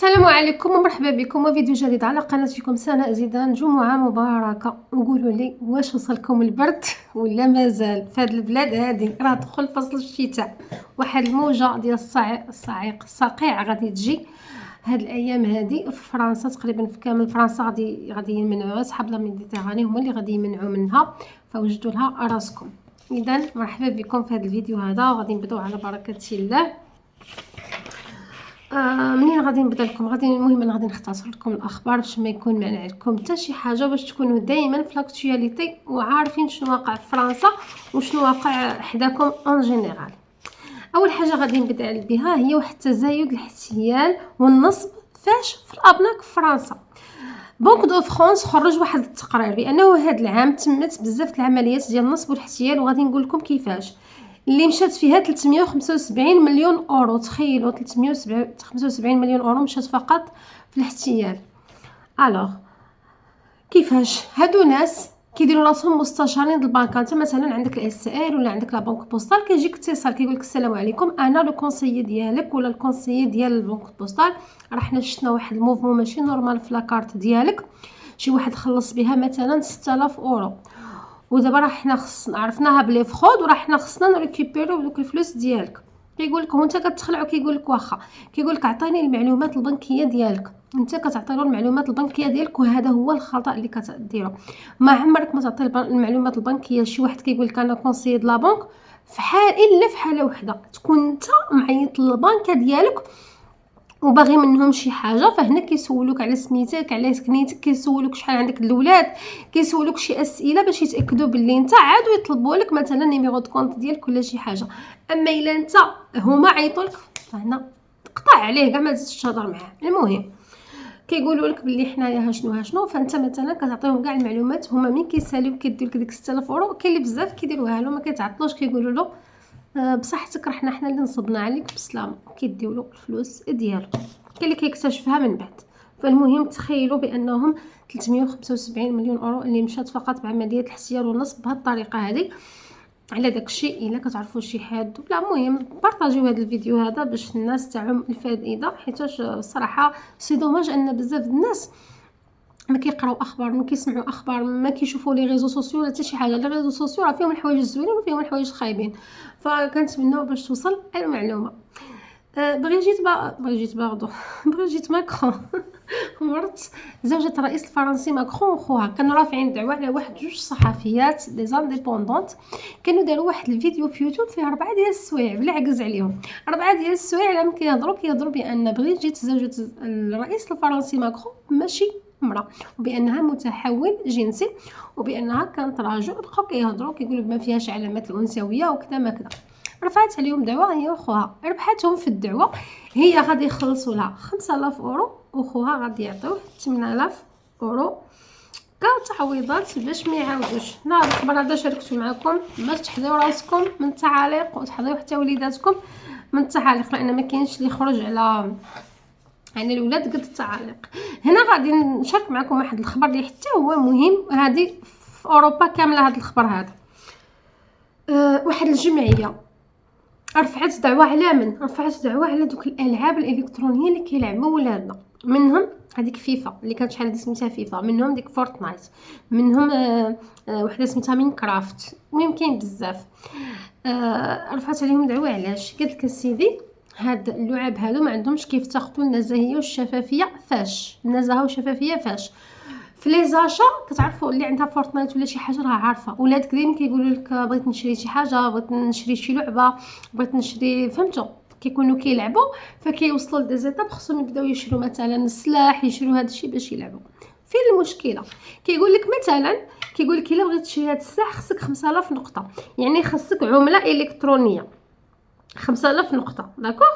السلام عليكم ومرحبا بكم وفيديو جديد على قناتكم سناء زيدان. جمعة مباركة. وقولوا لي واش وصلكم البرد ولا مازال؟ في هاد البلاد هادي راه دخل فصل الشتاء، واحد الموجة ديال الصقيع غادي تجي هاد الايام هادي في فرنسا، تقريبا في كامل فرنسا غادي يمنعوها. صحاب لا ميديتيراني هما اللي غادي يمنعوا منها، فوجدوا لها راسكم. اذا مرحبا بكم في هذا الفيديو هذا، وغادي نبداو على بركه الله. منين غادي نبدا لكم؟ المهم انا غادي نختصر لكم الاخبار باش ما يكون معنا لكم حتى شي حاجه، باش تكونوا دائما في لاكطواليتي وعارفين شنو واقع في فرنسا وشنو واقع حداكم اون جينيرال. اول حاجه غادي نبدا بها هي واحد التزايد الاحتيال والنصب فاش في الابناك في فرنسا. بنك دو فرانس خرج واحد التقرير بانه هذا العام تمت بزاف العمليات ديال النصب والاحتيال، وغادي نقول لكم كيفاش. اللي مشات فيها 375 مليون اورو. تخيلوا 375 مليون اورو مشات فقط في الاحتيال. الوغ كيفاش هادو ناس كيديروا راسهم مستشارين البنك؟ انت مثلا عندك الاس ال ولا عندك لا بنك بوستال، كيجيك اتصال كيقولك السلام عليكم، انا لو كونسيي ديالك ولا الكونسيي ديال البنك بوستال، راه حنا شفنا واحد الموفمون ماشي نورمال في لاكارت ديالك، شي واحد خلص بها مثلا 6000 اورو، ودابا راه حنا عرفناها بلي فخود، وراه حنا خصنا نريكوبيريو دوك الفلوس ديالك. كيقولك هو انت كتخلعو، كيقولك واخا، كيقولك عطيني المعلومات البنكيه ديالك. انت كتعطيلو المعلومات البنكيه ديالك، وهذا هو الخطا اللي كتديرو. ما عمرك ما تعطي المعلومات البنكيه لشي واحد كيقولك انا كونسيي د لا بنك، في حال الا في حاله وحده تكون انت معيط للبنكه ديالك وباغي منهم شي حاجه، فهنا كيسولوك على سميتك، على سكنيتك، كيسولوك شحال عندك الاولاد، كيسولوك شي اسئله باش يتاكدوا باللي انت عاد، ويطلبوا لك مثلا نيميرو د كونط ديالك ولا شي حاجه. اما الا انت هما عيطولك فهنا تقطع عليه كاع ما تزيدش تهضر معاه. المهم كيقولوا لك باللي حنايا ها شنو، فانت مثلا كتعطيهم كاع المعلومات. هما مين كيساليو كيدير لك ديك 6000 اورو، كاين اللي بزاف كيديروها له ما كيتعطلوش، كيقولوا له بصحتك راه حنا اللي نصبنا عليك بسلامه، كيديو له الفلوس ديالو. كاين اللي كيكتشفها من بعد. فالمهم تخيلوا بانهم 375 مليون اورو اللي مشات فقط بعمليه الاحتيال والنصب بهذه الطريقه هذه. على داكشي الا كتعرفوا شي حد ولا، المهم بارطاجيو هذا الفيديو هذا باش الناس تعم الفائده، حيتاش الصراحه سي دوماج ان بزاف الناس ما كيقراو اخبار، ما كيسمعوا اخبار، ما كيشوفوا لي ريزو سوسيو ولا حتى شي حاجه. لي ريزو سوسيو راه فيهم الحوايج الزوينين وفيهم الحوايج الخايبين، فكنتمنوا باش توصل المعلومه. بريجيت ماكرون مرت زوجة الرئيس الفرنسي ماكرون وخوها كانوا رافعين دعوة على واحد جوج صحفيات دي زانديبوندونت، كانوا داروا واحد الفيديو في يوتيوب فيه 4 ديال السوايع بلا عكز عليهم. 4 ديال السوايع لما كيهضروا بان بريجيت زوجة الرئيس الفرنسي ماكرون ماشي امراه، وبانها متحول جنسي، وبانها كانت راجل. بقاو كيهضروا كيقولوا ما فيهاش علامات الانثويه وكذا ما كذا. رفعت عليهم دعوه هي وخوها، ربحتهم في الدعوه. هي غادي يخلصوا لها 5000 اورو، وخوها غادي يعطيوه 8000 اورو كتعويضات باش ما يعاودوش. هذا الخبر هذا شاركته معكم باش تحضروا راسكم من التعاليق، وتحضروا حتى وليداتكم من التعاليق، لان ما كاينش اللي يخرج على الاولاد قد التعاليق. هنا غادي نشارك معكم واحد الخبر اللي حتى هو مهم، هذه في اوروبا كامله. هذا الخبر هذا واحد الجمعيه رفعت دعوه على دوك الالعاب الالكترونيه اللي كيلعبوا ولادنا. منهم هذيك فيفا اللي كانت شحال سميتها فيفا، منهم ديك فورتنايت، منهم وحده سميتها ماينكرافت، المهم كاين بزاف. رفعت عليهم دعوه. علاش؟ قالت لك السيدي هاد اللعب هادو ما عندهمش كيف تاخذوا النزاهيه والشفافيه. فاش النزاهه والشفافيه؟ فاش في لي زاشا كتعرفوا اللي عندها فورتنايت ولا شي حاجه راه عارفه. ولادك دايما كيقولوا لك بغيت نشري شي حاجه، بغيت نشري شي لعبه، بغيت نشري، فهمتوا؟ كيكونوا كيلعبوا فكيوصلوا لدي زيتاب خصهم يبداو يشروا مثلا السلاح، يشروا هذا الشيء باش يلعبوا. فين المشكله؟ كيقول لك مثلا كيقول لك الا بغيت تشري هذا السلاح خصك 5000 نقطه، يعني خصك عمله الكترونيه 5000 نقطه، داكوغ،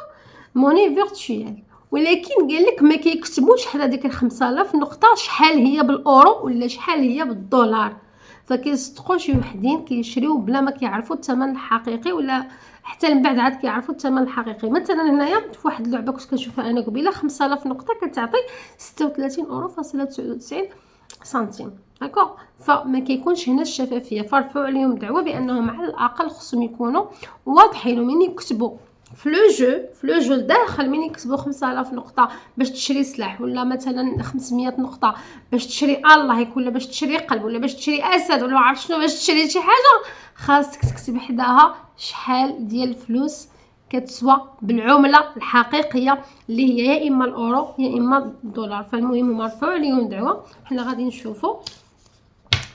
موني فيرتوال. ولكن قال لك ما كيكتبوش حدا ديك ال 5000 نقطه شحال هي بالاورو ولا شحال هي بالدولار. فكيصدقوا شي وحدين كيشريو بلا ما كيعرفوا الثمن الحقيقي، ولا حتى من بعد عاد كيعرفوا الثمن الحقيقي. مثلا هنايا في واحد اللعبه كنت كنشوفها انا قبيله 5000 نقطه كتعطي 36 اورو فاصله 99 سنتيم، داكوغ. فما كيكونش هنا الشفافيه. فرفعوا عليهم دعوه بانهم على الاقل خصهم يكونوا واضحين ومن يكتبوا في لو جو لداخل من يكتبوا 5000 نقطه باش تشري سلاح، ولا مثلا 500 نقطه باش تشري الله، ولا باش تشري قلب، ولا باش تشري اسد، ولا ما عرفت شنو باش تشري شي حاجه، خاصك تكتب حداها شحال ديال الفلوس كتسوى بالعمله الحقيقيه اللي هي يا اما الاورو يا اما الدولار. فالمهم مرفوع عليهم دعوه. حنا غادي نشوفوا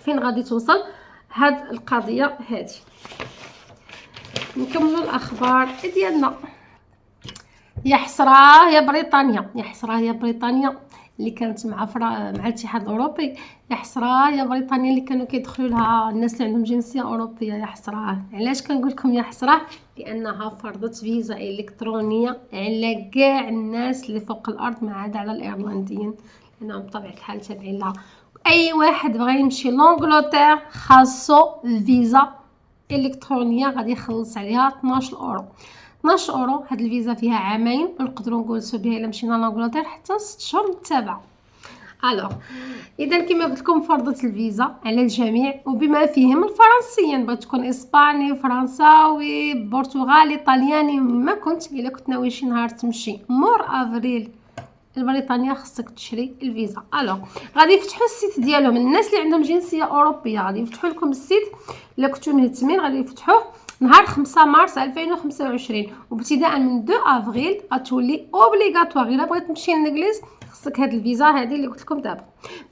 فين غادي توصل هاد القضيه هذه. نكملوا الاخبار ديالنا. يا حسراه يا بريطانيا، يا حسراه يا بريطانيا اللي كانت مع الاتحاد الاوروبي، يا حسراه يا بريطانيا اللي كانوا كيدخلوا لها الناس اللي عندهم جنسيه اوروبيه، يا حسراه. علاش كنقول لكم يا حسراه؟ لانها فرضت فيزا الكترونيه على كاع الناس اللي فوق الارض ما عدا على الايرلنديين، لانهم بطبيعه الحال تابعين لها. اي واحد بغى يمشي لانجلترا خاصو فيزا الكترونيه غادي يخلص عليها 12 اورو. 12 اورو. هاد الفيزا فيها عامين، ونقدروا نجلسوا بها الا مشينا لانجلترا حتى 6 شهور متتابعه. الوغ اذا كما قلت لكم فرضت الفيزا على الجميع وبما فيهم الفرنسيين. بغيت تكون اسباني، فرنساوي، برتغالي، طلياني، ما كنت الا كنت ناوي شي نهار تمشي مور افريل لبريطانيا خصك تشري الفيزا. الوغ غادي يفتحوا السيت ديالهم. الناس اللي عندهم جنسيه اوروبيه غادي يفتحوا لكم السيت، الا كنتو مهتمين غادي يفتحوه نهار 5 مارس 2025، وابتداء من 2 افريل غتولي اوبليغاتوار. الا بغيت تمشي للانجليز خصك هاد الفيزا هذه اللي قلت لكم دابا.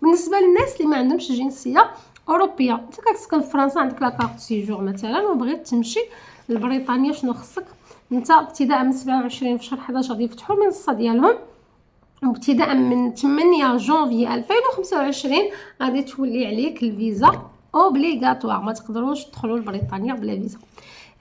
بالنسبه للناس اللي ما عندهمش جنسيه اوروبيه، انت كتسكن في فرنسا عندك لا كارت سيجور مثلا وبغيت تمشي لبريطانيا، شنو خصك انت؟ ابتداء من 27 في شهر 11 غادي يفتحوا المنصه ديالهم، وابتداء من 8 جونفي 2025 غادي تولي عليك الفيزا اوبليغاتوار. ما تقدروش تدخلوا لبريطانيا بلا فيزا.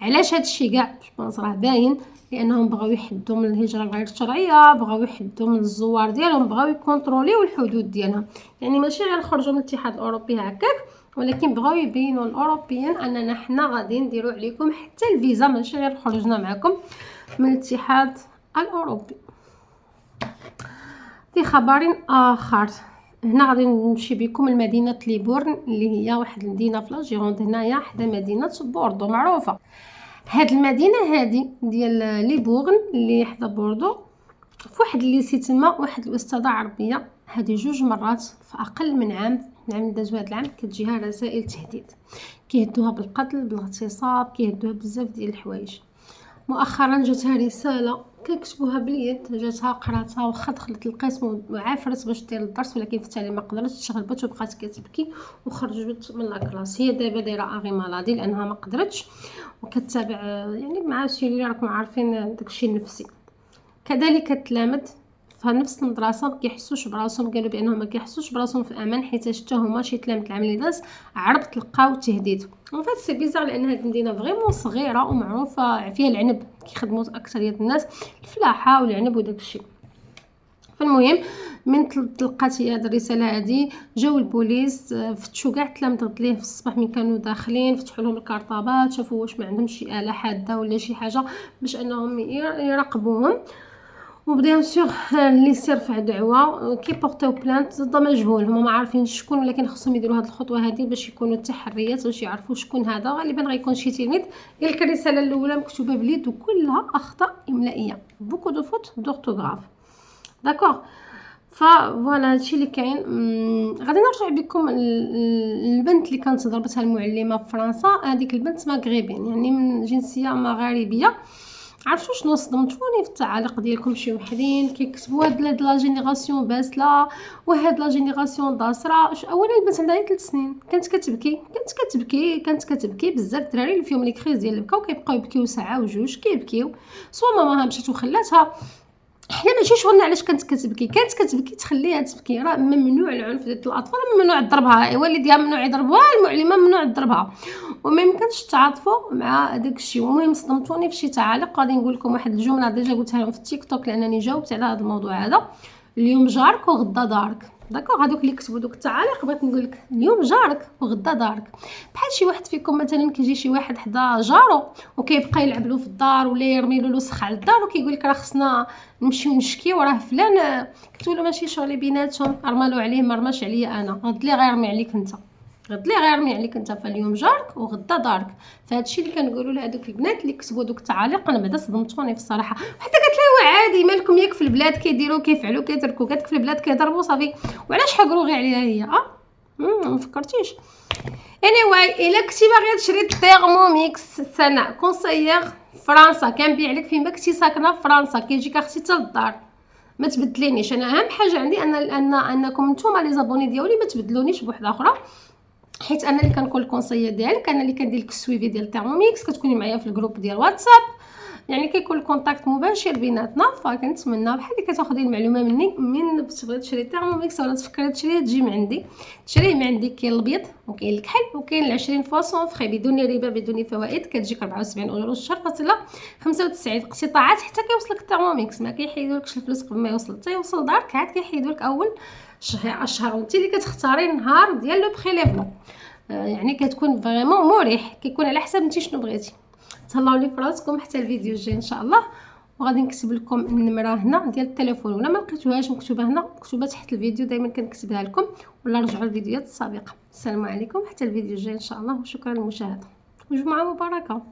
علاش هادشي كاع؟ جوبونس راه باين، لانهم بغاو يحدوا من الهجره الغير الشرعيه، بغاو يحدوا من الزوار ديالهم، بغاو يكونتروليو الحدود ديالها. يعني ماشي غير خرجوا من الاتحاد الاوروبي هكاك، ولكن بغاو يبينوا الاوروبيين اننا حنا غادي نديروا عليكم حتى الفيزا، ماشي غير خرجنا معكم من الاتحاد الاوروبي. في خبر اخر، هنا غادي نمشي بكم لمدينه ليبورن اللي هي واحد المدينه في لاجيروند هنايا حدا مدينه بوردو معروفه. هاد المدينه هادي ديال ليبورن اللي حدا بوردو، في واحد الليسي تما واحد الاستاذه عربيه هذه 2 مرات في اقل من عام، العام داز هاد العام كتجيها رسائل تهديد، كيهدوها بالقتل بالاغتصاب، كيهدوها بزاف ديال الحوايج. مؤخرا جاتها رساله كيكتبوها باليد، جاتها قراتها واخا دخلت القسم وعافرت باش دير الدرس، ولكن في التالي ما قدرتش، تشغلبت وبقات كتبكي وخرجت من لاكلاس. هي دابا دايره اغي مالادي لانها ما قدرتش، وكتابع يعني مع سيلي راكم عارفين داكشي النفسي. كذلك التلامذ في نفس المدرسه ما كيحسوش براسهم، قالوا بانهم ما كيحسوش براسهم في امان حيت حتى هما شي تلامذ العام اللي داز عرب تلقاو تهديد. وفات سي بيزار لان هاد المدينه فريمون صغيره ومعروفه فيها العنب، كيخدموا اكثريه الناس الفلاحه والعنب وداكشي. فالمهم من تلقات هاد الرساله هادي جاو البوليس فتشوا كاع التلامذ ليه في الصباح من كانوا داخلين، فتحوا لهم الكارطابات، شافوا واش ما عندهمش شي اله حاده ولا شي حاجه باش انهم يراقبوهم. وبيان سور اللي يرفع دعوه كيبورطيو بلانت ضد مجهول، هما ما عارفين شكون، ولكن خصهم يديروا هذه الخطوه هذه باش يكونوا التحريات باش يعرفوا شكون هذا. غالبا غيكون شي تلميذ. قالك الرساله الاولى مكتوبه باليد وكلها اخطاء املائيه، بوكو دو فوت دورتوغراف. داكوغ فوالا هادشي اللي كاين. غادي نرجع بكم البنت اللي كانت ضربتها المعلمه في فرنسا. هذيك البنت مغربين يعني من جنسيه مغاربيه. عرفتوا شنو صدمتوني في التعاليق ديالكم؟ شي وحدين كيكتبوا هاد لا جينيراسيون باسله وهاد لا جينيراسيون داسره. اولا البنت عندها 3 سنين كانت كتبكي بزاف. الدراري اللي فيهم لي كريز ديال البكا كيبقاو يبكيو ساعه وجوج كيبكيو، سوا ماماها مشات وخلاتها. حنا ماشي شغلنا علاش كانت كتبكي تخليها تبكي. راه ممنوع العنف ضد الاطفال، ممنوع ضربها، والديها ممنوع يضربوها، المعلمه ممنوع تضربها، وما يمكنش تعاطفوا مع داك الشيء. المهم صدمتوني في شي تعاليق. غادي نقول لكم واحد الجمله ديجا قلتها لهم في التيك توك لانني جاوبت على هذا الموضوع هذا. اليوم جارك وغدا دارك. داكوغ هذوك اللي كتبوا دوك التعاليق بغيت نقول لك اليوم جارك وغدا دارك. بحال شي واحد فيكم مثلا كيجي شي واحد حدا جارو وكيبقى يلعب له في الدار ولا يرمي له الوسخ على الدار وكيقول لك راه خصنا نمشيو نشكيو، راه فلان كتقول له ماشي شغلي بيناتهم، رمالو عليه ما رماش عليا انا، هاد اللي غيرمي عليك انت. غد لي غيرمي عليك انت فاليوم جارك وغدا دارك. فهادشي اللي كنقولوا لهذوك البنات اللي كتبوا دوك التعاليق، انا بعدا صدمتوني بصراحه. وحتى قالت لي وعادي مالكم ياك في البلاد كيديروا كيفعلوا كيتركوا، قالت في البلاد كيضربوا صافي، وعلاش حقروا غير عليها هي؟ ما فكرتيش؟ anyway الا كنتي باغيه تشري الثيرموميكس سناء كونسيير فرنسا، كنبيع لك فين ما كنتي ساكنه في فرنسا، كيجيك اختي حتى للدار. ما تبدلينيش، انا اهم حاجه عندي انكم نتوما لي زابوني ديالي ما تبدلونيش بوحده اخرى، حيت انا اللي كنكون الكونسيير ديالك، انا اللي كندير لك السويفي ديال الثيرموميكس، كتكوني معايا في الجروب ديال واتساب، يعني كيكون الكونتاكت مباشر بيناتنا. فكنتمنى بحال اللي كتاخذي المعلومه مني، من تبغي تشري ثيرموميكس ولا تفكري تشريه تجي من عندي، تشريه من عندي. كاين الابيض وكاين الكحل وكاين 20 فاصون فخي بدون ربا بدون فوائد، كتجيك 74 اورو الشهر فاصله 95 اقتطاعات حتى كيوصلك الثيرموميكس. ما كيحيدولكش الفلوس قبل ما يوصل، حتى يوصل دارك عاد كيحيدولك اول شهر، وانت اللي كتختاري النهار ديال لو بريليفمون. يعني كتكون فريمون مريح، كيكون على حسب انت شنو بغيتي. تهلاو لي فراسكم حتى الفيديو الجاي ان شاء الله. وغادي نكتب لكم النمره هنا ديال التليفون، ولا ما لقيتوهاش مكتوبه هنا مكتوبه تحت الفيديو، دائما كنكتبها لكم، ولا رجعوا الفيديوهات السابقه. السلام عليكم حتى الفيديو الجاي ان شاء الله، وشكرا للمشاهده، وجمعه مباركه.